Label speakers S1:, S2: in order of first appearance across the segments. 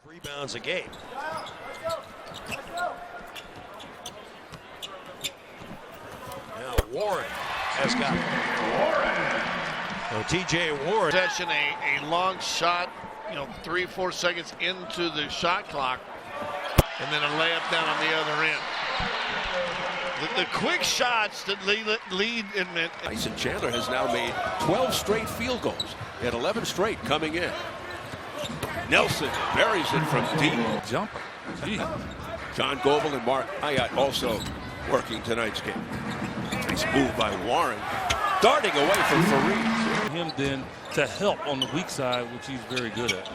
S1: Rebounds a game. Now Warren has got it. So TJ Warren.
S2: Possession, a long shot, 3-4 seconds into the shot clock, and then a layup down on the other end. The quick shots that lead in it.
S3: Tyson Chandler has now made 12 straight field goals. He had 11 straight coming in. Nelson buries it from deep.
S4: Jumper. Gee.
S3: John Goebel and Mark Hyatt also working tonight's game. Nice move by Warren. Darting away from Fareed.
S4: Him then to help on the weak side, which he's very good at.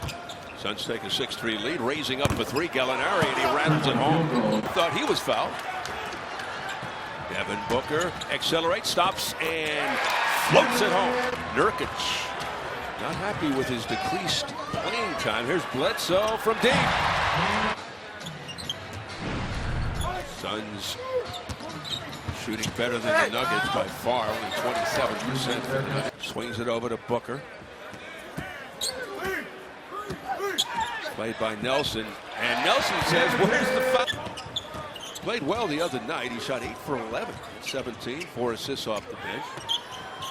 S3: Suns take a 6-3 lead, raising up for three. Gallinari, and he rattles it home. Thought he was fouled. Devin Booker accelerates, stops, and floats it home. Nurkic not happy with his decreased playing time. Here's Bledsoe from deep. Suns shooting better than the Nuggets by far, only 27% for the Nuggets. Swings it over to Booker. Played by Nelson, and Nelson says, where's the foul? Played well the other night. He shot 8 for 11 at 17, 4 assists off the bench.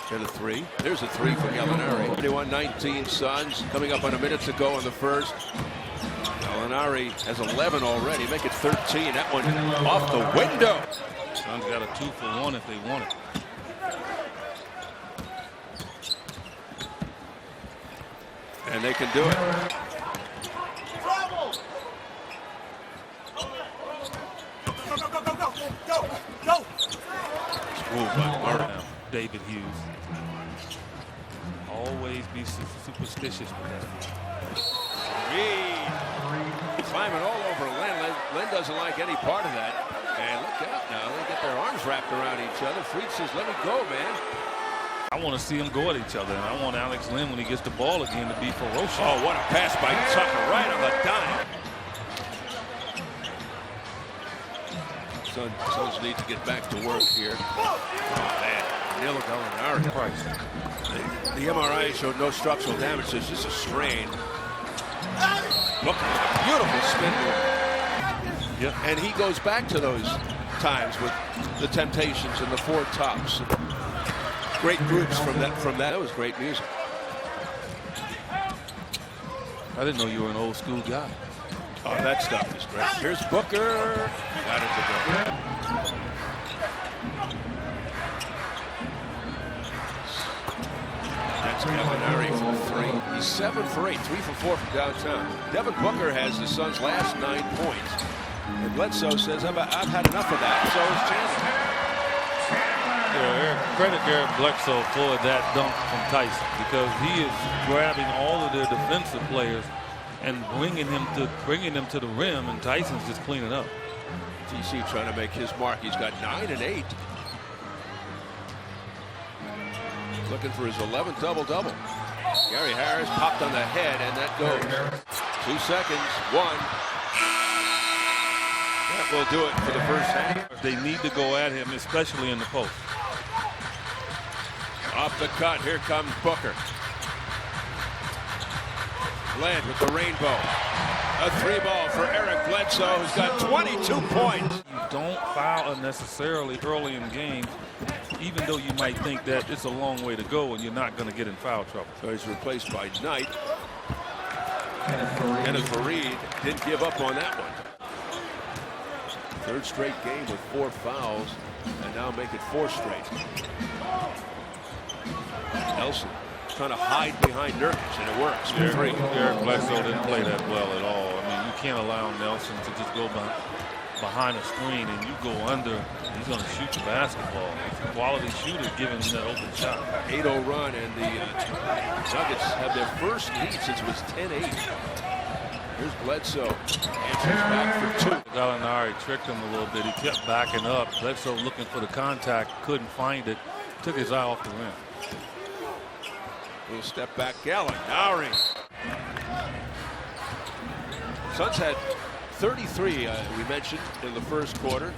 S3: And a three. There's a three for Gallinari. 21-19 Suns, coming up on a minute to go in the first. Gallinari has 11 already, make it 13. That one off the window.
S4: Suns got a 2-for-1 if they want it.
S3: And they can do it. Move by Murray.
S4: David Hughes. Always be superstitious with that.
S3: Reed climbing all over Len. Len doesn't like any part of that. And look out now. They get their arms wrapped around each other. Freed says, let me go, man.
S4: I want to see them go at each other. And I want Alex Len, when he gets the ball again, to be ferocious.
S3: Oh, what a pass by Tucker right on the dime. Suns need to get back to work here. Oh, man. Neil Gallinari. The MRI showed no structural damage. It's just a strain. Booker, beautiful spin move.
S4: Yep.
S3: And he goes back to those times with the Temptations and the Four Tops. Great groups from that. That was great music.
S4: I didn't know you were an old school guy.
S3: Oh, that stuff is great. Here's Booker. Got it to go. That's Gallinari from three. He's 7 for 8, 3 for 4 from downtown. Devin Booker has the Suns' last 9 points. And Bledsoe says, I've had enough of that. So is Chandler.
S4: Credit Eric Bledsoe for that dunk from Tyson, because he is grabbing all of their defensive players and bringing them to the rim, and Tyson's just cleaning up.
S3: TC trying to make his mark. He's got 9 and 8. Looking for his 11th double-double. Gary Harris popped on the head, and that goes. 2 seconds. 1. That will do it for the first half.
S4: They need to go at him, especially in the post.
S3: Off the cut. Here comes Booker. Led with the rainbow. A 3-ball for Eric Bledsoe, who's got 22 points.
S4: You don't foul unnecessarily early in games, even though you might think that it's a long way to go and you're not going to get in foul trouble.
S3: So he's replaced by Knight. Kenneth Fareed didn't give up on that one. Third straight game with 4 fouls, and now make it 4 straight. Nelson trying to hide behind Nurkic, and it works.
S4: Eric Bledsoe didn't play that well at all. I mean, you can't allow Nelson to just go behind a screen and you go under. He's going to shoot the basketball. He's a quality shooter giving him that open shot.
S3: 8-0 run, and the Nuggets have their first lead since it was 10-8. Here's Bledsoe. Answers back for 2.
S4: Gallinari tricked him a little bit. He kept backing up. Bledsoe looking for the contact, couldn't find it. Took his eye off the rim.
S3: Little step back, Gallinari. Suns had 33, we mentioned, in the first quarter.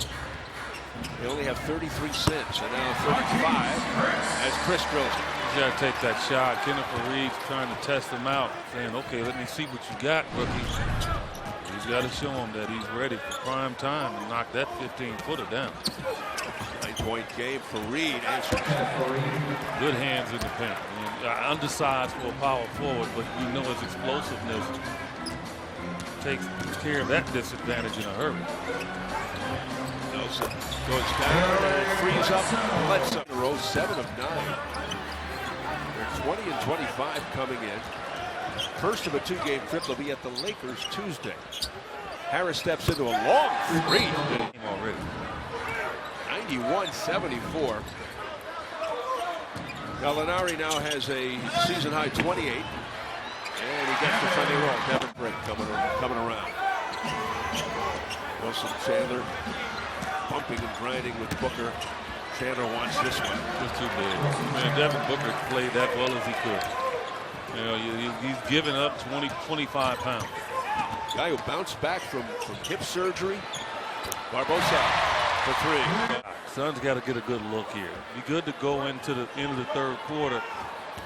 S3: They only have 33 cents, and now 35 as Chris drills it.
S4: He's got to take that shot. Kenneth Fareed's trying to test him out, saying, okay, let me see what you got, rookie. He's got to show him that he's ready for prime time and knock that 15-footer down.
S3: 9-point game for Reed. Answers.
S4: Good hands in the paint. I mean, undersized for a power forward, but we know his explosiveness takes care of that disadvantage in a hurry.
S3: Nelson goes down and frees up. Bledsoe in a row, 7 of 9. They're 20 and 25 coming in. First of a 2-game trip. They'll be at the Lakers Tuesday. Harris steps into a long three.
S4: Already.
S3: 91-74. Gallinari now has a season high 28. And he gets the friendly roll. Devin Brick coming around. Wilson Chandler bumping and grinding with Booker. Chandler wants this one.
S4: It's too big. Man, Devin Booker played that well as he could. You know, he's giving up 25 pounds.
S3: Guy who bounced back from hip surgery. Barbosa for 3.
S4: Suns got to get a good look here. Be good to go into the end of the third quarter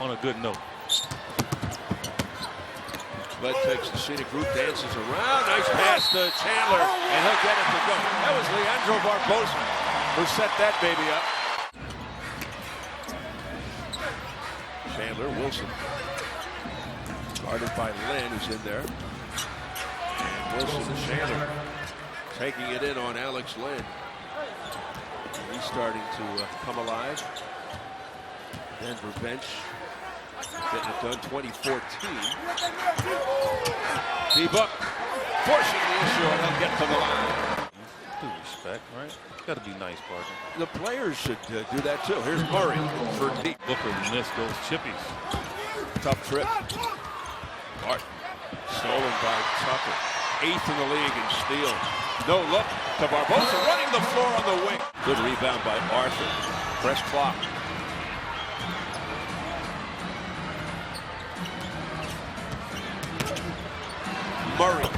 S4: on a good note.
S3: Bud takes the scenic route, dances around. Nice pass to Chandler, and he'll get it to go. That was Leandro Barbosa who set that baby up. Chandler, Wilson. Guarded by Lynn, who's in there. And Wilson to Chandler. Taking it in on Alex Lynn. He's starting to come alive. Denver bench getting it done. 2014. D-Book forcing the issue, and he'll get to the line.
S4: Due respect, right? Got to be nice, partner.
S3: The players should do that too. Here's Murray for deep.
S4: Booker missed those chippies.
S3: Tough trip. Martin stolen by Tucker. 8th in the league in steals. No look to Barbosa running the floor on the wing. Good rebound by Arthur. Press clock. Murray.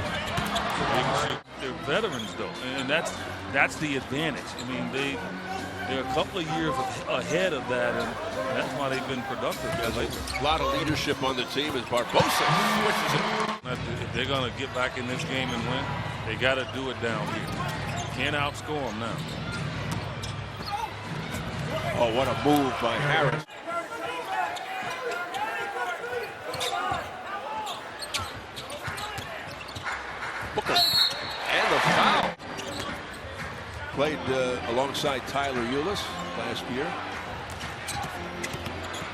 S4: They're veterans, though, and that's the advantage. I mean, they're a couple of years ahead of that, and that's why they've been productive.
S3: A lot of leadership on the team as Barbosa switches it.
S4: If they're going to get back in this game and win, they got to do it down here. Can't outscore them now.
S3: Oh, what a move by Harris. Booker. And the foul. Played alongside Tyler Ulis last year.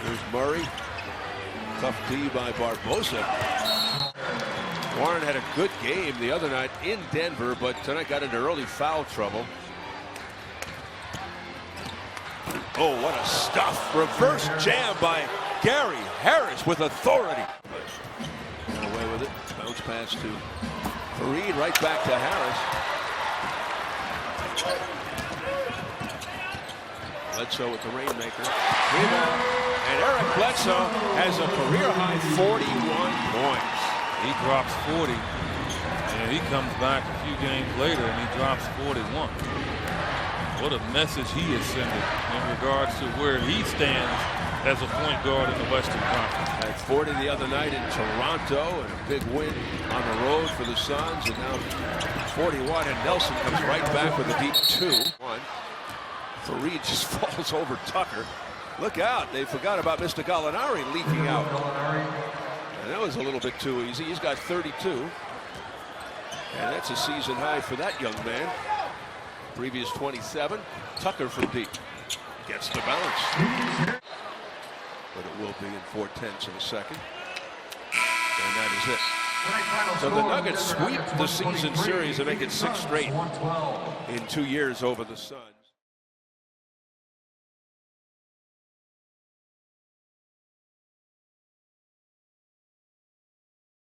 S3: There's Murray. Tough D by Barbosa. Warren had a good game the other night in Denver, but tonight got into early foul trouble. Oh, what a stuff. Reverse jam by Gary Harris with authority. Got away with it. Bounce pass to Fareed, right back to Harris. Bledsoe with the rainmaker. And Eric Bledsoe has a career-high 41 points.
S4: He drops 40, and he comes back a few games later, and he drops 41. What a message he is sending in regards to where he stands as a point guard in the Western Conference.
S3: Had 40 the other night in Toronto, and a big win on the road for the Suns, and now 41, and Nelson comes right back with a deep 2. Fareed just falls over Tucker. Look out, they forgot about Mr. Gallinari leaking out. And that was a little bit too easy. He's got 32. And that's a season high for that young man. Previous 27. Tucker from deep. Gets the bounce. But it will be in 4/10 of a second. And that is it. So the Nuggets sweep the season series and make it 6 straight in 2 years over the Suns.